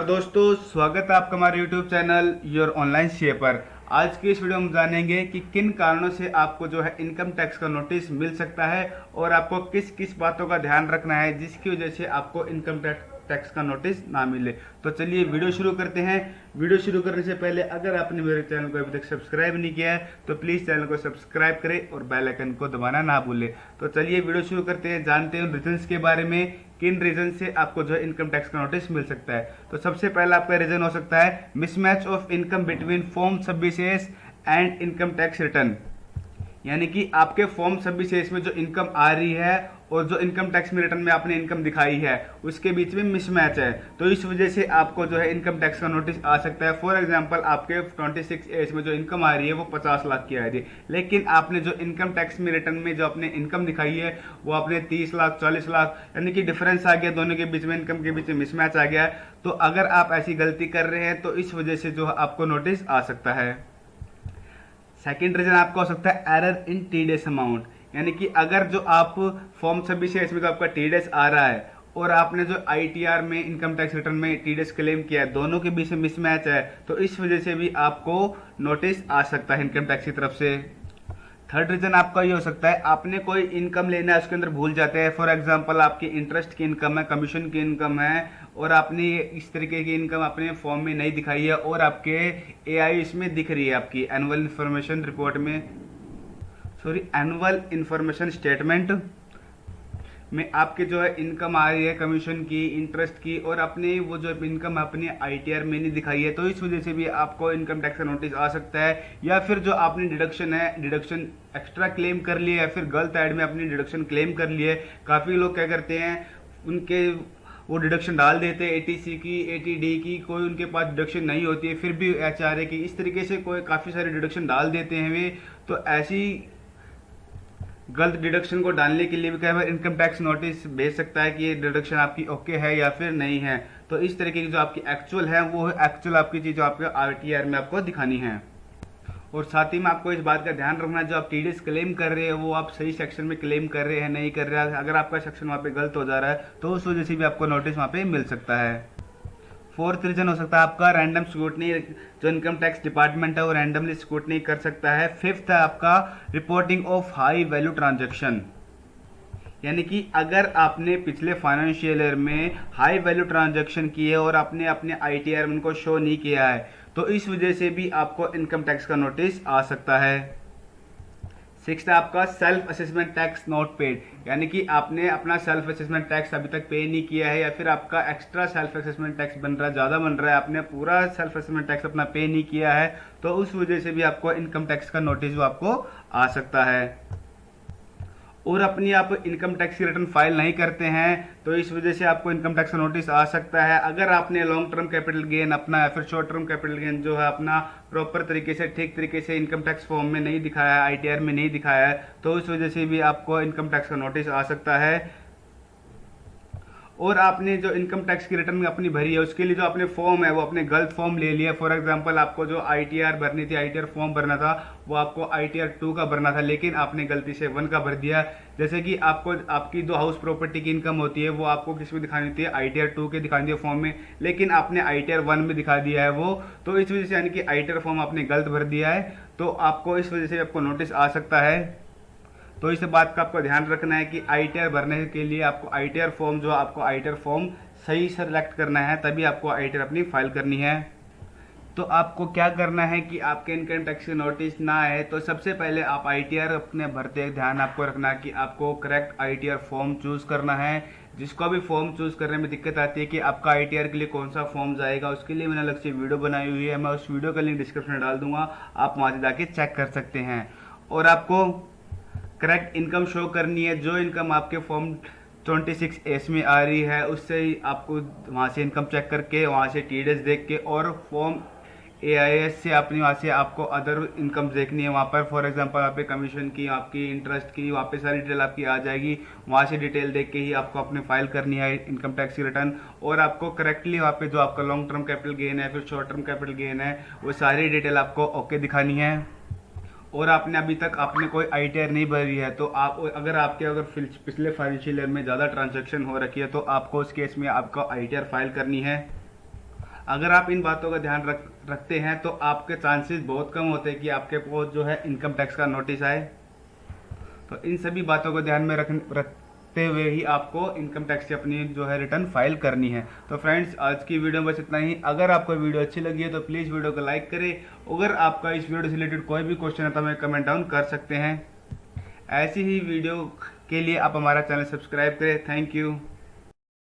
दोस्तों, स्वागत है आपका हमारे YouTube channel your online CA पर। आज की इस वीडियो में जानेंगे कि किन कारणों से आपको जो है इनकम टैक्स का नोटिस मिल सकता है और आपको किस किस बातों का ध्यान रखना है जिसकी वजह से आपको इनकम टैक्स का नोटिस ना मिले। तो चलिए वीडियो शुरू करते हैं। वीडियो शुरू करने से पहले अगर आपने मेरे चैनल को अभी तक सब्सक्राइब नहीं किया है तो प्लीज़ चैनल को सब्सक्राइब करें और बेल आइकन को दबाना ना भूलें। तो चलिए वीडियो शुरू करते हैं, जानते हैं रीजंस के बारे में, किन रीजन से आपको जो है इनकम टैक्स का नोटिस मिल सकता है। तो सबसे पहला आपका रीजन हो सकता है mismatch of income between form services and income tax return, यानी कि आपके फॉर्म सर्विसेज में जो इनकम आ रही है और जो इनकम टैक्स में रिटर्न में आपने इनकम दिखाई है उसके बीच में मिसमैच है। तो इस वजह से आपको जो है इनकम टैक्स का नोटिस आ सकता है। फॉर एग्जांपल, आपके 26 एज में जो इनकम आ रही है वो 50 लाख की आ रही है, लेकिन आपने जो इनकम टैक्स में रिटर्न में जो आपने इनकम दिखाई है वो आपने 30 लाख 40 लाख, यानी कि डिफरेंस आ गया, दोनों के बीच में इनकम के बीच में मिसमैच आ गया। तो अगर आप ऐसी गलती कर रहे हैं तो इस वजह से जो आपको नोटिस आ सकता है। सेकेंड रीजन आपका हो सकता है एरर इन टीडीएस अमाउंट, यानी कि अगर जो आप फॉर्म सर्विसेज में जो आपका टीडीएस आ रहा है और आपने जो आईटीआर में इनकम टैक्स रिटर्न में टीडीएस क्लेम किया है, दोनों के बीच में मिसमैच है, तो इस वजह से भी आपको नोटिस आ सकता है इनकम टैक्स की तरफ से। थर्ड रीजन आपका ये हो सकता है आपने कोई इनकम लेना है उसके अंदर भूल जाते हैं। फॉर एग्जांपल, आपकी इंटरेस्ट की इनकम है, कमीशन की इनकम है और आपने इस तरीके की इनकम अपने फॉर्म में नहीं दिखाई है और आपके एआई इसमें दिख रही है, आपकी एनुअल इंफॉर्मेशन रिपोर्ट में, एनुअल इंफॉर्मेशन स्टेटमेंट में आपके जो है इनकम आ रही है कमीशन की, इंटरेस्ट की, और अपने वो जो इनकम अपनी आईटीआर में नहीं दिखाई है, तो इस वजह से भी आपको इनकम टैक्स का नोटिस आ सकता है। या फिर जो आपने डिडक्शन है, डिडक्शन एक्स्ट्रा क्लेम कर लिए या फिर गलत ऐड में अपनी डिडक्शन क्लेम कर लिए। काफ़ी लोग क्या करते हैं, उनके वो डिडक्शन डाल देते हैं एटीसी की, एटीडी की, कोई उनके पास डिडक्शन नहीं होती है फिर भी एचआरए की, इस तरीके से कोई काफ़ी सारे डिडक्शन डाल देते हैं वे। तो ऐसी गलत डिडक्शन को डालने के लिए भी कई बार इनकम टैक्स नोटिस भेज सकता है कि ये डिडक्शन आपकी ओके है या फिर नहीं है। तो इस तरीके की जो आपकी एक्चुअल है वो एक्चुअल आपकी चीज़ जो आपके आरटीआर में आपको दिखानी है। और साथ ही में आपको इस बात का ध्यान रखना है जो आप टीडीएस क्लेम कर रहे हैं वो आप सही सेक्शन में क्लेम कर रहे हैं, नहीं कर रहे हैं। अगर आपका सेक्शन वहाँ पे गलत हो जा रहा है तो उस वजह से भी आपको नोटिस वहाँ पे मिल सकता है। फोर्थ रीजन हो सकता है आपका रैंडम स्क्रूटनी, जो इनकम टैक्स डिपार्टमेंट है वो रैंडमली स्क्रूटनी कर सकता है। फिफ्थ है आपका reporting of high value transaction, यानी कि अगर आपने पिछले फाइनेंशियल ईयर में हाई वैल्यू ट्रांजैक्शन किए और आपने अपने आईटीआर में उनको शो नहीं किया है तो इस वजह से भी आपको इनकम टैक्स का नोटिस आ सकता है। सिक्स्थ है आपका self assessment tax not paid, यानी कि आपने अपना सेल्फ असेसमेंट टैक्स अभी तक पे नहीं किया है या फिर आपका एक्स्ट्रा सेल्फ असेसमेंट टैक्स बन रहा है, ज़्यादा बन रहा है, आपने पूरा सेल्फ असेसमेंट टैक्स अपना पे नहीं किया है, तो उस वजह से भी आपको इनकम टैक्स का नोटिस जो आपको आ सकता है। और अपनी आप इनकम टैक्स की रिटर्न फाइल नहीं करते हैं तो इस वजह से आपको इनकम टैक्स का नोटिस आ सकता है। अगर आपने लॉन्ग टर्म कैपिटल गेन अपना या फिर शॉर्ट टर्म कैपिटल गेन जो है अपना प्रॉपर तरीके से, ठीक तरीके से इनकम टैक्स फॉर्म में नहीं दिखाया है, आईटीआर में नहीं दिखाया है, तो उस वजह से भी आपको इनकम टैक्स का नोटिस आ सकता है। और आपने जो इनकम टैक्स की रिटर्न अपनी भरी है उसके लिए जो आपने फॉर्म है वो आपने गलत फॉर्म ले लिया। फॉर एग्जांपल, आपको जो आईटीआर भरनी थी, आईटीआर फॉर्म भरना था वो आपको आईटीआर 2 का भरना था, लेकिन आपने गलती से 1 का भर दिया। जैसे कि आपको आपकी जो हाउस प्रॉपर्टी की इनकम होती है वो आपको किस में दिखानी होती है, आईटीआर 2 के दिखानी है फॉर्म में, लेकिन आपने आईटीआर 1 में दिखा दिया है वो, तो इस वजह से यानी कि आईटीआर फॉर्म आपने गलत भर दिया है, तो आपको इस वजह से आपको नोटिस आ सकता है। तो इस बात का आपको ध्यान रखना है कि आईटीआर भरने के लिए आपको आईटीआर फॉर्म जो आपको आईटीआर फॉर्म सही सेलेक्ट करना है, तभी आपको आईटीआर अपनी फाइल करनी है। तो आपको क्या करना है कि आपके इनकम टैक्स की नोटिस ना आए तो सबसे पहले आप आईटीआर अपने भरते ध्यान आपको रखना है कि आपको करेक्ट आईटीआर फॉर्म चूज करना है। जिसको भी फॉर्म चूज करने में दिक्कत आती है कि आपका आईटीआर के लिए कौन सा फॉर्म जाएगा, उसके लिए मैंने अलग से वीडियो बनाई हुई है, मैं उस वीडियो का लिंक डिस्क्रिप्शन में डाल दूंगा, आप वहाँ से जाके चेक कर सकते हैं। और आपको करेक्ट इनकम शो करनी है, जो इनकम आपके फॉर्म 26S में आ रही है उससे ही आपको वहाँ से इनकम चेक करके, वहाँ से टीडीएस देख के, और फॉर्म एआईएस से अपनी वहाँ से आपको अदर इनकम देखनी है। वहाँ पर फॉर एग्जांपल आप पे कमीशन की, आपकी इंटरेस्ट की, वहाँ पे सारी डिटेल आपकी आ जाएगी, वहाँ से डिटेल देख के ही आपको अपनी फाइल करनी है इनकम टैक्स की रिटर्न। और आपको करेक्टली वहाँ पे जो आपका लॉन्ग टर्म कैपिटल गेन है, फिर शॉर्ट टर्म कैपिटल गेन है, वो सारी डिटेल आपको ओके दिखानी है। और आपने अभी तक आपने कोई आईटीआर नहीं भरी है तो आप अगर पिछले फाइनेंशियल ईयर में ज़्यादा ट्रांजैक्शन हो रखी है तो आपको उस केस में आपको आईटीआर फाइल करनी है। अगर आप इन बातों का ध्यान रखते हैं तो आपके चांसेस बहुत कम होते हैं कि आपके पास जो है इनकम टैक्स का नोटिस आए। तो इन सभी बातों को ध्यान में रखते हुए ही आपको इनकम टैक्स की अपनी जो है रिटर्न फाइल करनी है। तो फ्रेंड्स, आज की वीडियो में बस इतना ही। अगर आपको वीडियो अच्छी लगी है तो प्लीज़ वीडियो को लाइक करें। अगर आपका इस वीडियो से रिलेटेड कोई भी क्वेश्चन है तो हमें कमेंट डाउन कर सकते हैं। ऐसी ही वीडियो के लिए आप हमारा चैनल सब्सक्राइब करें। Thank you.